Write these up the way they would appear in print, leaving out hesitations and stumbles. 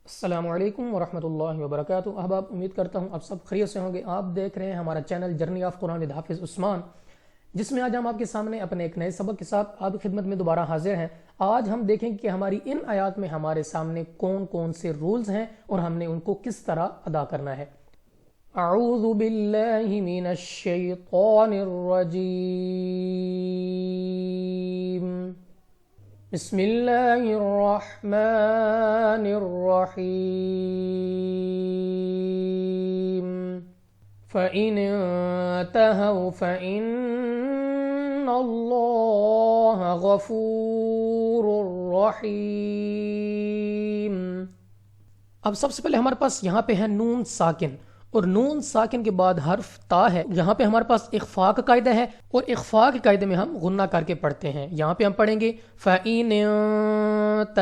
السلام علیکم ورحمۃ اللہ وبرکاتہ۔ احباب، امید کرتا ہوں آپ سب خیریت سے ہوں گے۔ آپ دیکھ رہے ہیں ہمارا channel journey of Quran with حافظ عثمان، جس میں آج ہم آپ کے سامنے اپنے ایک نئے سبق کے ساتھ آپ کی خدمت میں دوبارہ حاضر ہیں۔ آج ہم دیکھیں کہ ہماری ان آیات میں ہمارے سامنے کون کون سے رولز ہیں اور ہم نے ان کو کس طرح ادا کرنا ہے۔ اعوذ باللہ من الشیطان الرجیم، بسم اللہ الرحمن الرحیم، فَإِنِ انْتَهَوْا فَإِنَّ اللَّهَ غَفُورٌ رَحِيمٌ۔ اب سب سے پہلے ہمارے پاس یہاں پہ ہے نون ساکن، اور نون ساکن کے بعد حرف تا ہے۔ یہاں پہ ہمارے پاس اخفاء کا قاعدہ ہے، اور اخفاء کے قاعدے میں ہم غنہ کر کے پڑھتے ہیں۔ یہاں پہ ہم پڑھیں گے فَإِنْ تَ۔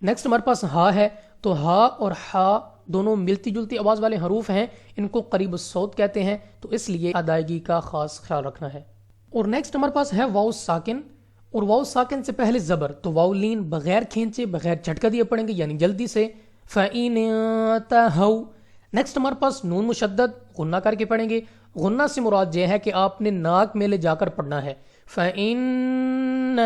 نیکسٹ ہمارے پاس ہا ہے، تو ہا اور ہا دونوں ملتی جلتی آواز والے حروف ہیں، ان کو قریب الصوت کہتے ہیں، تو اس لیے ادائیگی کا خاص خیال رکھنا ہے۔ اور نیکسٹ ہمارے پاس ہے واو ساکن، اور واو ساکن سے پہلے زبر، تو واو لین بغیر کھینچے بغیر جھٹکا دیے پڑھیں گے، یعنی جلدی سے فَإِنْ تَهَوْا۔ نیکسٹ ہمارے پاس نون مشدد، غنہ کر کے پڑھیں گے۔ غنہ سے مراد یہ ہے کہ آپ نے ناک میں لے جا کر پڑھنا ہے۔ فَإِنَّ،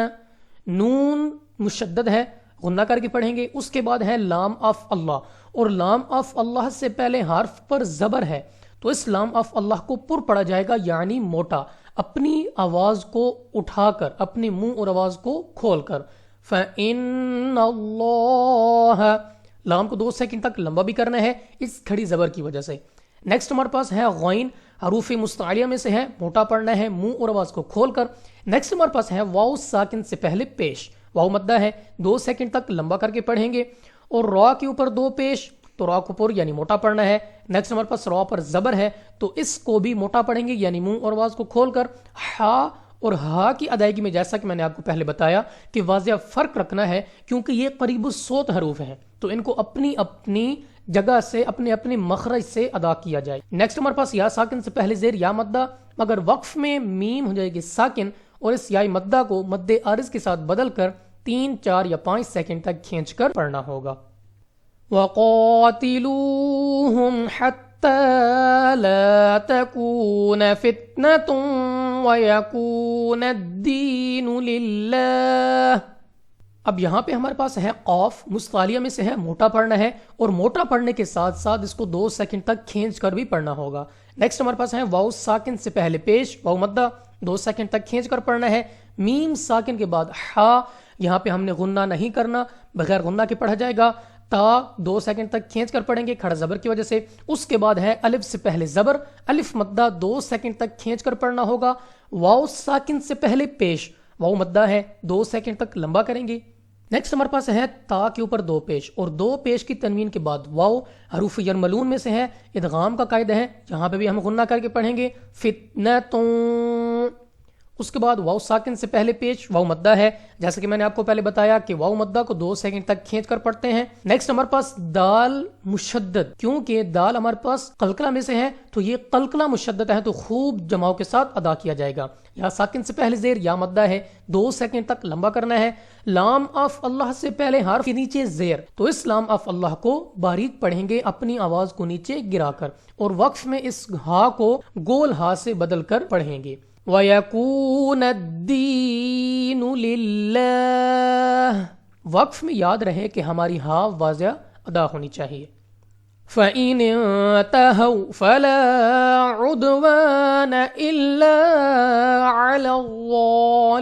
نون مشدد ہے، غنہ کر کے پڑھیں گے۔ اس کے بعد ہے لام آف اللہ، اور لام آف اللہ سے پہلے حرف پر زبر ہے، تو اس لام آف اللہ کو پر پڑھا جائے گا، یعنی موٹا، اپنی آواز کو اٹھا کر، اپنے منہ اور آواز کو کھول کر۔ فَإِنَّ اللَّهَ، لام کو 2 سیکنڈ تک لمبا بھی کرنا ہے اس کھڑی زبر کی وجہ سے۔ نیکسٹ ہمارے پاس ہے غین، حروف مستعلیہ میں سے ہے، موٹا پڑھنا ہے منہ اور آواز کو کھول کر۔ نیکسٹ ہمارے پاس ہے واو ساکن سے پہلے پیش، واو مدہ ہے، 2 سیکنڈ تک لمبا کر کے پڑھیں گے، اور را کے اوپر 2 پیش، تو را کو پر یعنی موٹا پڑھنا ہے۔ نیکسٹ ہمارے پاس را پر زبر ہے، تو اس کو بھی موٹا پڑھیں گے، یعنی منہ اور آواز کو کھول کر۔ ہا اور ہا کی ادائیگی میں جیسا کہ میں نے آپ کو پہلے بتایا کہ واضح فرق رکھنا ہے، کیونکہ یہ قریب الصوت حروف ہیں، تو ان کو اپنی اپنی جگہ سے، اپنے اپنے مخرج سے ادا کیا جائے۔ نیکسٹ ہمارے پاس یا ساکن سے پہلے زیر یا مدہ، مگر وقف میں میم ہو جائے گی ساکن، اور اس یا مدہ کو مد عارض کے ساتھ بدل کر 3، 4 یا 5 سیکنڈ تک کھینچ کر پڑھنا ہوگا۔ وَقَاتِلُوهُمْ حَتَّى لَا تَكُونَ فِتْنَةٌ وَيَكُونَ الدِّينُ لِلَّهِ۔ اب یہاں پہ ہمارے پاس ہے قاف، مستعلیہ میں سے ہے، موٹا پڑھنا ہے، اور موٹا پڑھنے کے ساتھ ساتھ اس کو 2 سیکنڈ تک کھینچ کر بھی پڑھنا ہوگا۔ نیکسٹ ہمارے پاس ہے واو ساکن سے پہلے پیش، واو مدہ، 2 سیکنڈ تک کھینچ کر پڑھنا ہے۔ میم ساکن کے بعد ہا، یہاں پہ ہم نے غنہ نہیں کرنا، بغیر غنہ کے پڑھا جائے گا۔ تا 2 سیکنڈ تک کھینچ کر پڑھیں گے کھڑا زبر کی وجہ سے۔ اس کے بعد ہے الف سے پہلے زبر، الف مدہ 2 سیکنڈ تک کھینچ کر پڑھنا ہوگا۔ واو ساکن سے پہلے پیش، واو مدہ ہے، 2 سیکنڈ تک لمبا کریں گے۔ نیکسٹ ہمارے پاس ہے تا کے اوپر 2 پیش، اور 2 پیش کی تنوین کے بعد واو، حروف یرملون میں سے ہے، ادغام کا قاعدہ ہے، یہاں پہ بھی ہم غنہ کر کے پڑھیں گے فتنتوں۔ اس کے بعد واو ساکن سے پہلے پیش، واو مدہ ہے، جیسا کہ میں نے آپ کو پہلے بتایا کہ واو مدہ کو 2 سیکنڈ تک کھینچ کر پڑھتے ہیں۔ نیکسٹ ہمارے پاس دال مشدد، کیونکہ دال ہمارے پاس قلقلہ میں سے ہے، تو یہ قلقلہ مشدد ہے، تو خوب جماؤ کے ساتھ ادا کیا جائے گا۔ یا ساکن سے پہلے زیر یا مدہ ہے، 2 سیکنڈ تک لمبا کرنا ہے۔ لام آف اللہ سے پہلے حرف کے نیچے زیر، تو اس لام آف اللہ کو باریک پڑھیں گے اپنی آواز کو نیچے گرا کر، اور وقف میں اس ہا کو گول ہا سے بدل کر پڑھیں گے۔ وَيَكُونَ الدِّينُ لِلَّهِ۔ وقف میں یاد رہے کہ ہماری ہا واضح ادا ہونی چاہیے۔ فَإِنِ انْتَهَوْا فَلَا عُدْوَانَ إِلَّا عَلَى الظَّالِمِينَ۔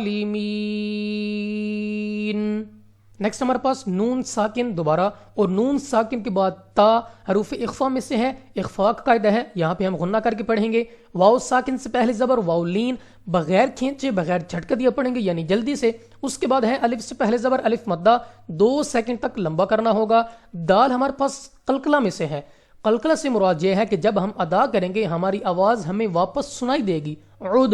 نیکسٹ ہمارے پاس نون ساکن دوبارہ، اور نون ساکن کے بعد تا، حروف اخفاء میں سے ہے، اخفاء کا قاعدہ ہے، یہاں پہ ہم غنہ کر کے پڑھیں گے۔ واو ساکن سے پہلے زبر، واو لین، بغیر کھینچے بغیر جھٹکا دیا پڑھیں گے، یعنی جلدی سے۔ اس کے بعد ہے الف سے پہلے زبر، الف مدہ، 2 سیکنڈ تک لمبا کرنا ہوگا۔ دال ہمارے پاس قلقلہ میں سے ہے، قلقلہ سے مراد یہ ہے کہ جب ہم ادا کریں گے ہماری آواز ہمیں واپس سنائی دے گی۔ عود،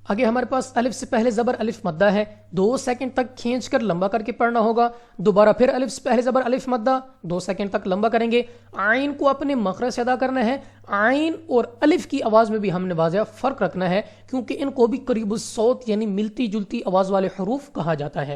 آگے ہمارے پاس الف سے پہلے زبر، الف مدہ ہے، 2 سیکنڈ تک کھینچ کر لمبا کر کے پڑھنا ہوگا۔ دوبارہ پھر الف سے پہلے زبر، الف مدہ، 2 سیکنڈ تک لمبا کریں گے۔ عین کو اپنے مخرج سے ادا کرنا ہے۔ عین اور الف کی آواز میں بھی ہم نے واضح فرق رکھنا ہے، کیونکہ ان کو بھی قریب الصوت یعنی ملتی جلتی آواز والے حروف کہا جاتا ہے۔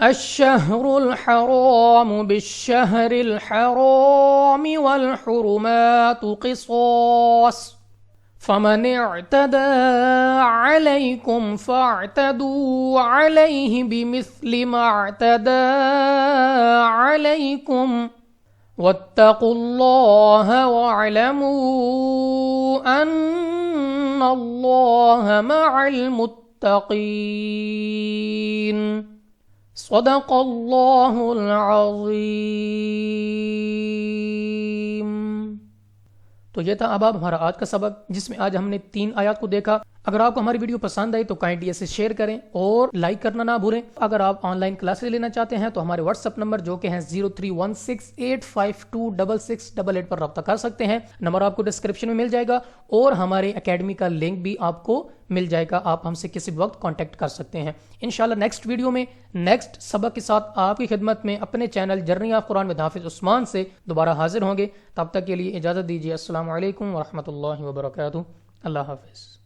الشهر الحرام بالشهر الحرام والحرمات قصاص فمن اعتدى عليكم فاعتدوا عليه بمثل ما اعتدى عليكم واتقوا الله واعلموا أن الله مع المتقين صدق اللہ العظیم۔ تو یہ تھا احباب ہمارا آج کا سبق، جس میں آج ہم نے 3 آیات کو دیکھا۔ اگر آپ کو ہماری ویڈیو پسند آئی تو کائنڈلی اسے شیئر کریں اور لائک کرنا نہ بھولیں۔ اگر آپ آن لائن کلاسز لینا چاہتے ہیں تو ہمارے واٹس ایپ نمبر جو کہ ہیں 0316852688 پر رابطہ کر سکتے ہیں۔ نمبر آپ کو ڈسکرپشن میں مل جائے گا اور ہمارے اکیڈمی کا لنک بھی آپ کو مل جائے گا، آپ ہم سے کسی وقت کانٹیکٹ کر سکتے ہیں۔ انشاءاللہ نیکسٹ ویڈیو میں نیکسٹ سبق کے ساتھ آپ کی خدمت میں اپنے channel journey of Quran with حافظ عثمان سے دوبارہ حاضر ہوں گے۔ تب تک کے لیے اجازت دیجیے۔ السلام علیکم ورحمۃ اللہ وبرکاتہ۔ اللہ حافظ۔